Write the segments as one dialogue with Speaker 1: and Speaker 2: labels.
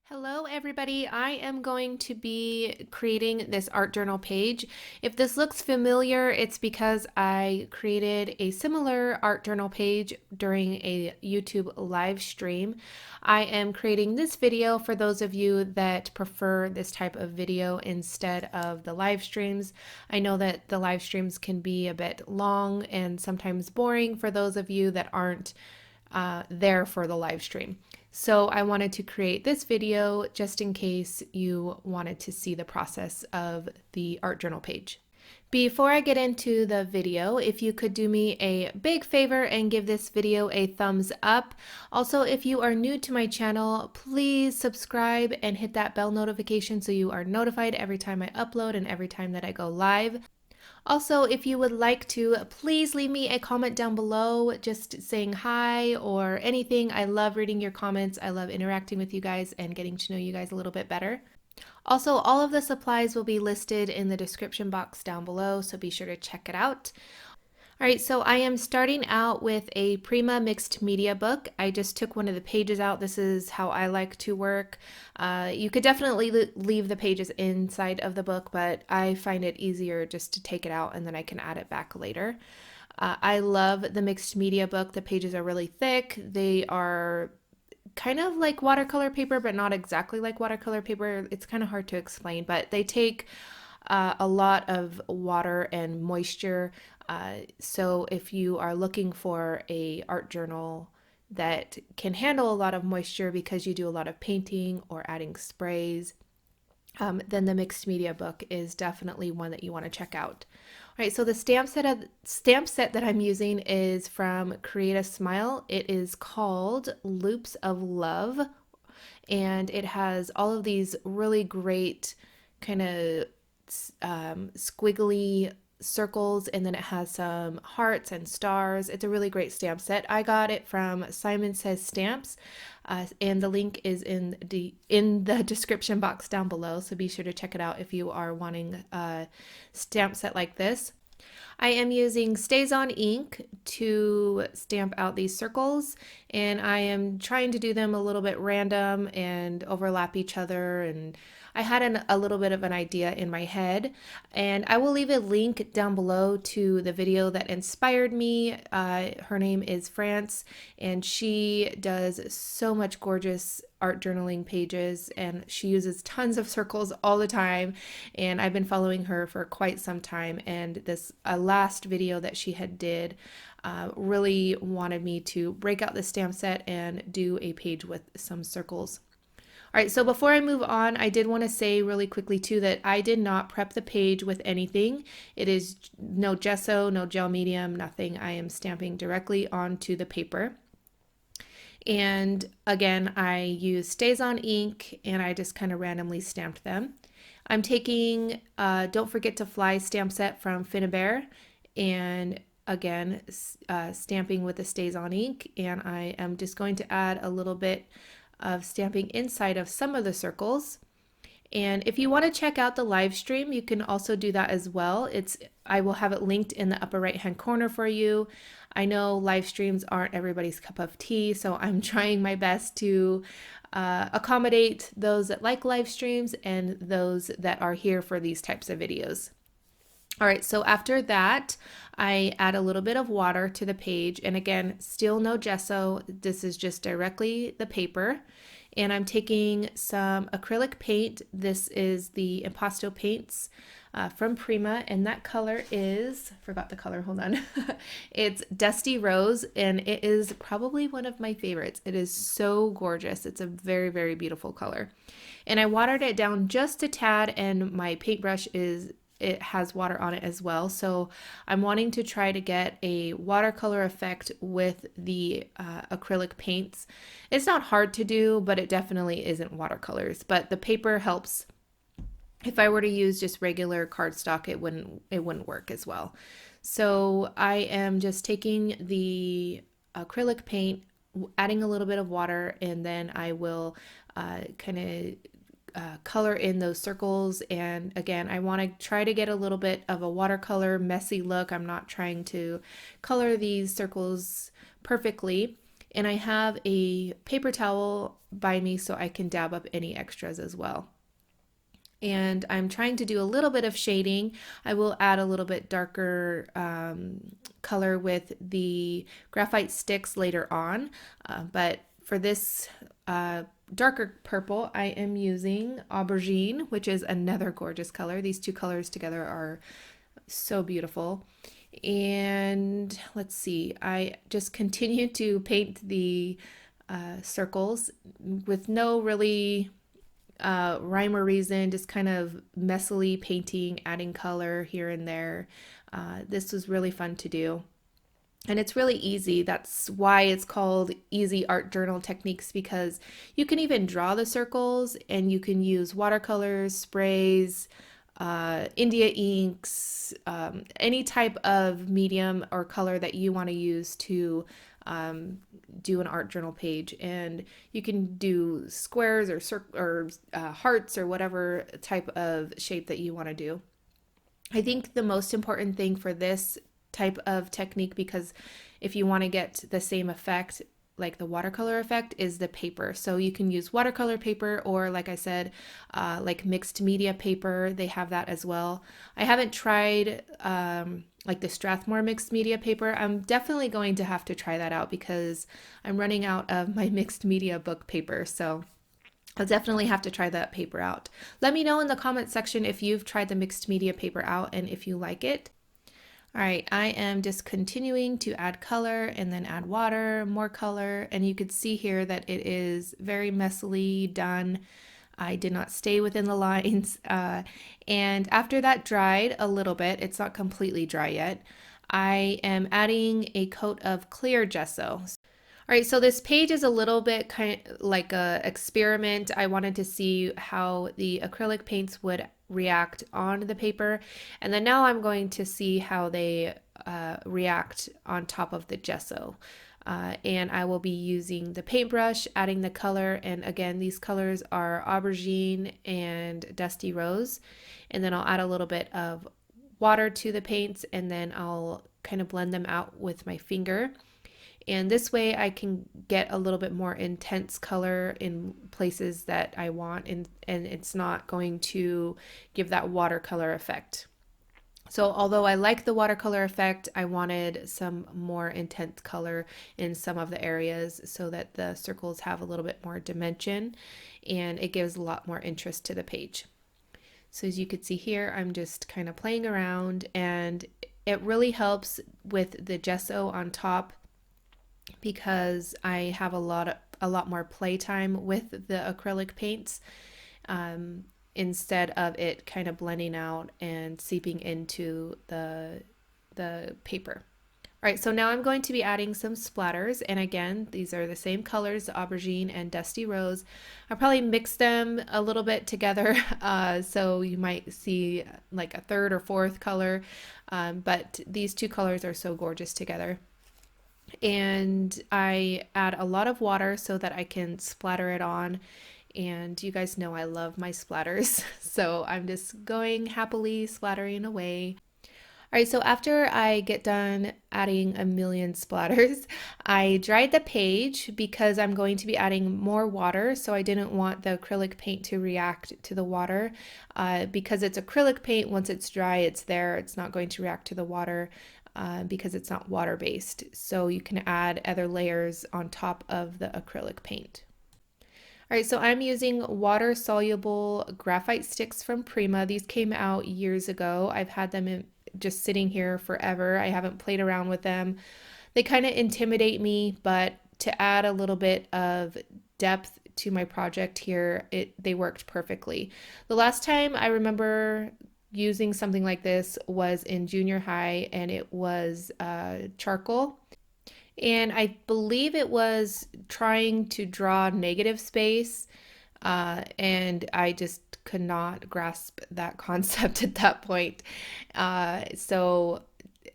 Speaker 1: Hello everybody, I am going to be creating this art journal page. If this looks familiar, it's because I created a similar art journal page during a YouTube live stream. I am creating this video for those of you that prefer this type of video instead of the live streams. I know that the live streams can be a bit long and sometimes boring for those of you that aren't there for the live stream. So I wanted to create this video just in case you wanted to see the process of the art journal page. Before I get into the video, if you could do me a big favor and give this video a thumbs up. Also, if you are new to my channel, please subscribe and hit that bell notification so you are notified every time I upload and every time that I go live. Also, if you would like to, please leave me a comment down below just saying hi or anything. I love reading your comments. I love interacting with you guys and getting to know you guys a little bit better. Also, all of the supplies will be listed in the description box down below, so be sure to check it out. All right, so I am starting out with a Prima mixed media book. I just took one of the pages out. This is how I like to work. You could definitely leave the pages inside of the book, but I find it easier just to take it out and then I can add it back later. I love the mixed media book. The pages are really thick. They are kind of like watercolor paper, but not exactly like watercolor paper. It's kind of hard to explain, but they take a lot of water and moisture. So if you are looking for a art journal that can handle a lot of moisture because you do a lot of painting or adding sprays, then the mixed media book is definitely one that you want to check out. All right, so the stamp set that I'm using is from Create a Smile. It is called Loops of Love, and it has all of these really great kind of squiggly circles, and then it has some hearts and stars. It's a really great stamp set. I got it from Simon Says Stamps, and the link is in the description box down below, so be sure to check it out if you are wanting a stamp set like this. I am using StazOn ink to stamp out these circles, and I am trying to do them a little bit random and overlap each other, and I had a little bit of an idea in my head, and I will leave a link down below to the video that inspired me. Her name is France, and she does so much gorgeous art journaling pages, and she uses tons of circles all the time, and I've been following her for quite some time, and this last video that she had did really wanted me to break out the stamp set and do a page with some circles. All right, so before I move on, I did want to say really quickly too that I did not prep the page with anything. It is no gesso, no gel medium, nothing. I am stamping directly onto the paper. And again, I use StazOn ink and I just kind of randomly stamped them. I'm taking Don't Forget to Fly stamp set from Finnabair, and again, stamping with the StazOn ink, and I am just going to add a little bit of stamping inside of some of the circles. And if you want to check out the live stream, you can also do that as well. I will have it linked in the upper right hand corner for you. I know live streams aren't everybody's cup of tea, so I'm trying my best to accommodate those that like live streams and those that are here for these types of videos. All right, so after that, I add a little bit of water to the page, and again, still no gesso. This is just directly the paper. And I'm taking some acrylic paint. This is the Impasto paints from Prima, and that color is, forgot the color, hold on. It's Dusty Rose, and it is probably one of my favorites. It is so gorgeous. It's a very, very beautiful color. And I watered it down just a tad, and my paintbrush it has water on it as well. So I'm wanting to try to get a watercolor effect with the acrylic paints. It's not hard to do, but it definitely isn't watercolors. But the paper helps. If I were to use just regular cardstock, it wouldn't work as well. So I am just taking the acrylic paint, adding a little bit of water, and then I will kind of color in those circles. And again, I want to try to get a little bit of a watercolor messy look. I'm not trying to color these circles perfectly. And I have a paper towel by me so I can dab up any extras as well. And I'm trying to do a little bit of shading. I will add a little bit darker color with the graphite sticks later on, but for this darker purple, I am using Aubergine, which is another gorgeous color. These two colors together are so beautiful. And let's see, I just continue to paint the circles with no really rhyme or reason, just kind of messily painting, adding color here and there. This was really fun to do. And it's really easy. That's why it's called Easy Art Journal Techniques, because you can even draw the circles and you can use watercolors, sprays, India inks, any type of medium or color that you want to use to do an art journal page. And you can do squares or hearts or whatever type of shape that you want to do. I think the most important thing for this type of technique, because if you want to get the same effect like the watercolor effect, is the paper. So you can use watercolor paper, or like I said, like mixed media paper. They have that as well. I haven't tried like the Strathmore mixed media paper. I'm definitely going to have to try that out because I'm running out of my mixed media book paper. So I'll definitely have to try that paper out. Let me know in the comment section if you've tried the mixed media paper out and if you like it. All right, I am just continuing to add color and then add water, more color, and you could see here that it is very messily done. I did not stay within the lines. And after that dried a little bit, it's not completely dry yet, I am adding a coat of clear gesso. All right, so this page is a little bit kind of like a experiment. I wanted to see how the acrylic paints would react on the paper, and then now I'm going to see how they react on top of the gesso. And I will be using the paintbrush, adding the color, and again, these colors are Aubergine and Dusty Rose. And then I'll add a little bit of water to the paints, and then I'll kind of blend them out with my finger. And this way I can get a little bit more intense color in places that I want, and it's not going to give that watercolor effect. So although I like the watercolor effect, I wanted some more intense color in some of the areas so that the circles have a little bit more dimension and it gives a lot more interest to the page. So as you can see here, I'm just kind of playing around, and it really helps with the gesso on top because I have a lot more playtime with the acrylic paints instead of it kind of blending out and seeping into the paper. All right, so now I'm going to be adding some splatters, and again, these are the same colors, Aubergine and Dusty Rose. I'll probably mix them a little bit together, so you might see like a third or fourth color, but these two colors are so gorgeous together. And I add a lot of water so that I can splatter it on. And you guys know I love my splatters, so I'm just going happily splattering away. All right, so after I get done adding a million splatters, I dried the page because I'm going to be adding more water, so I didn't want the acrylic paint to react to the water. Because it's acrylic paint, once it's dry, it's there. It's not going to react to the water. Because it's not water-based, so you can add other layers on top of the acrylic paint. All right, so I'm using water-soluble graphite sticks from Prima. These came out years ago. I've had them just sitting here forever. I haven't played around with them. They kind of intimidate me, but to add a little bit of depth to my project here, they worked perfectly. The last time I remember using something like this was in junior high, and it was charcoal, and I believe it was trying to draw negative space, and I just could not grasp that concept at that point. So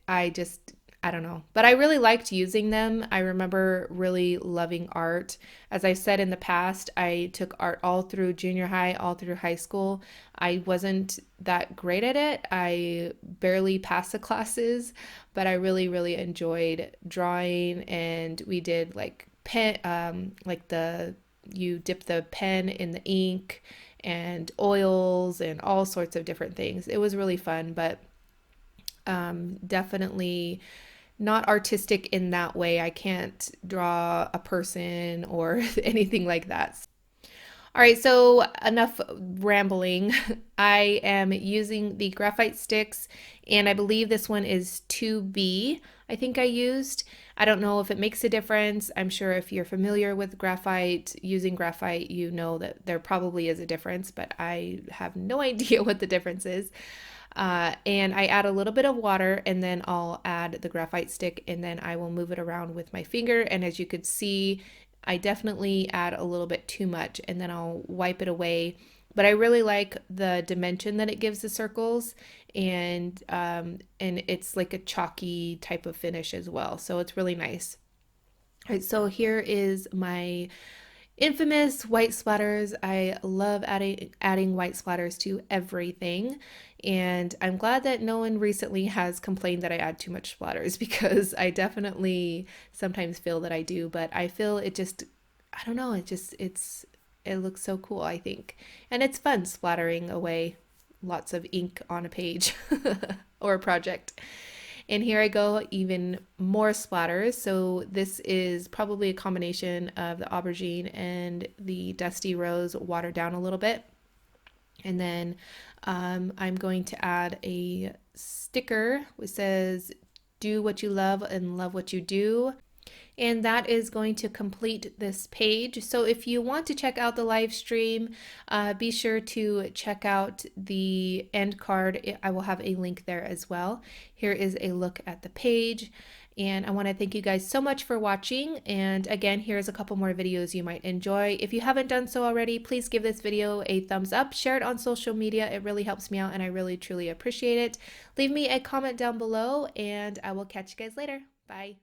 Speaker 1: I don't know, but I really liked using them. I remember really loving art. As I said in the past, I took art all through junior high, all through high school. I wasn't that great at it. I barely passed the classes, but I really, really enjoyed drawing. And we did like pen, like the you dip the pen in the ink and oils and all sorts of different things. It was really fun, but definitely not artistic in that way. I can't draw a person or anything like that. All right, so enough rambling. I am using the graphite sticks, and I believe this one is 2B, I think I used. I don't know if it makes a difference. I'm sure if you're familiar with graphite, using graphite, you know that there probably is a difference, but I have no idea what the difference is. And I add a little bit of water, and then I'll add the graphite stick, and then I will move it around with my finger. And as you could see, I definitely add a little bit too much, and then I'll wipe it away. But I really like the dimension that it gives the circles, and it's like a chalky type of finish as well. So it's really nice. All right, so here is my infamous white splatters. I love adding white splatters to everything. And I'm glad that no one recently has complained that I add too much splatters because I definitely sometimes feel that I do, but I feel it just, I don't know, it looks so cool, I think. And it's fun splattering away lots of ink on a page or a project. And here I go, even more splatters. So this is probably a combination of the aubergine and the dusty rose watered down a little bit. And then I'm going to add a sticker which says, do what you love and love what you do. And that is going to complete this page. So if you want to check out the live stream, be sure to check out the end card. I will have a link there as well. Here is a look at the page. And I want to thank you guys so much for watching. And again, here's a couple more videos you might enjoy. If you haven't done so already, please give this video a thumbs up, share it on social media. It really helps me out and I really truly appreciate it. Leave me a comment down below and I will catch you guys later. Bye.